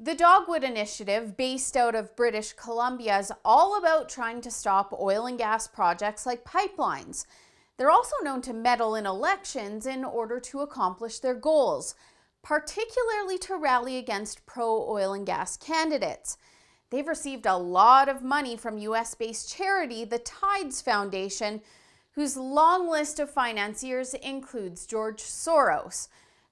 The Dogwood initiative, based out of British Columbia, is all about trying to stop oil and gas projects like pipelines. They're also known to meddle in elections in order to accomplish their goals, particularly to rally against pro-oil and gas candidates. They've received a lot of money from US-based charity, the Tides Foundation, whose long list of financiers includes George Soros.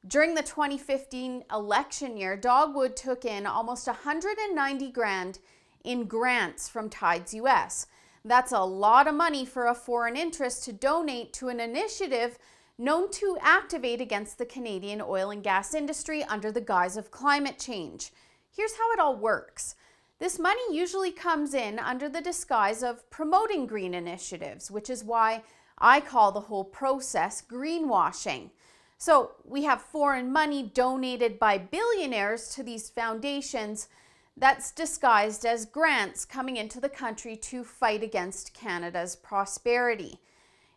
During the 2015 election year, Dogwood took in almost $190,000 in grants from Tides US. That's a lot of money for a foreign interest to donate to an initiative known to activate against the Canadian oil and gas industry under the guise of climate change. Here's how it all works. This money usually comes in under the disguise of promoting green initiatives, which is why I call the whole process greenwashing. So we have foreign money donated by billionaires to these foundations that's disguised as grants coming into the country to fight against Canada's prosperity.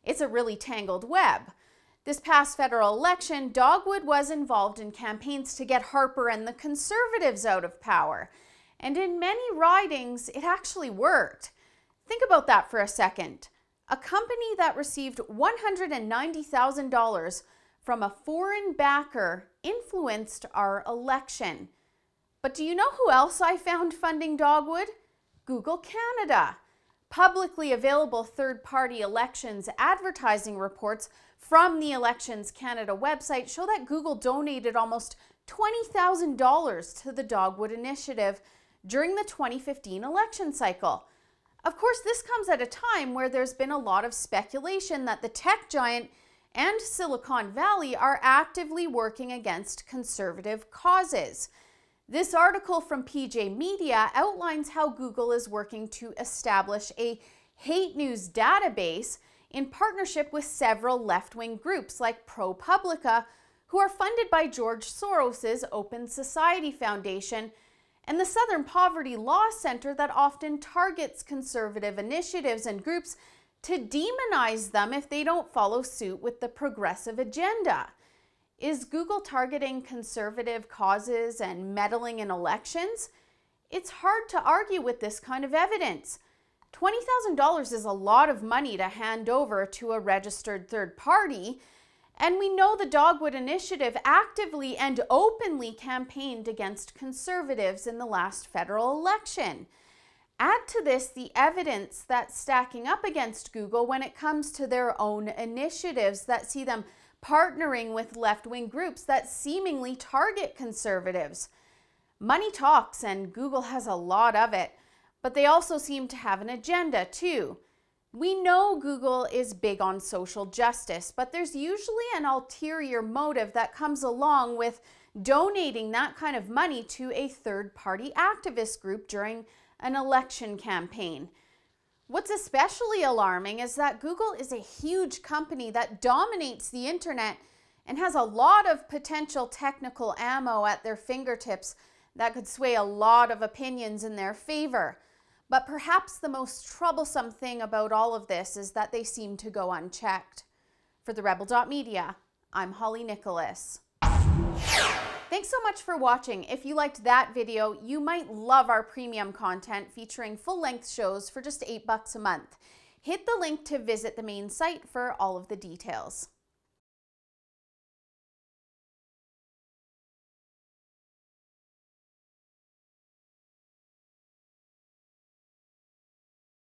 It's a really tangled web. This past federal election, Dogwood was involved in campaigns to get Harper and the Conservatives out of power. And in many ridings, it actually worked. Think about that for a second. A company that received $190,000 from a foreign backer influenced our election. But do you know who else I found funding Dogwood? Google Canada. Publicly available third-party elections advertising reports from the Elections Canada website show that Google donated almost $20,000 to the Dogwood initiative during the 2015 election cycle. Of course, this comes at a time where there's been a lot of speculation that the tech giant and Silicon Valley are actively working against conservative causes. This article from PJ Media outlines how Google is working to establish a hate news database in partnership with several left-wing groups like ProPublica, who are funded by George Soros's Open Society Foundation, and the Southern Poverty Law Center that often targets conservative initiatives and groups to demonize them if they don't follow suit with the progressive agenda. Is Google targeting conservative causes and meddling in elections? It's hard to argue with this kind of evidence. $20,000 is a lot of money to hand over to a registered third party, and we know the Dogwood initiative actively and openly campaigned against conservatives in the last federal election. Add to this the evidence that's stacking up against Google when it comes to their own initiatives that see them partnering with left-wing groups that seemingly target conservatives. Money talks, and Google has a lot of it, but they also seem to have an agenda too. We know Google is big on social justice, but there's usually an ulterior motive that comes along with donating that kind of money to a third-party activist group during an election campaign. What's especially alarming is that Google is a huge company that dominates the internet and has a lot of potential technical ammo at their fingertips that could sway a lot of opinions in their favor. But perhaps the most troublesome thing about all of this is that they seem to go unchecked. For the Rebel.media, I'm Holly Nicholas. Thanks so much for watching. If you liked that video, you might love our premium content featuring full-length shows for just $8 a month. Hit the link to visit the main site for all of the details.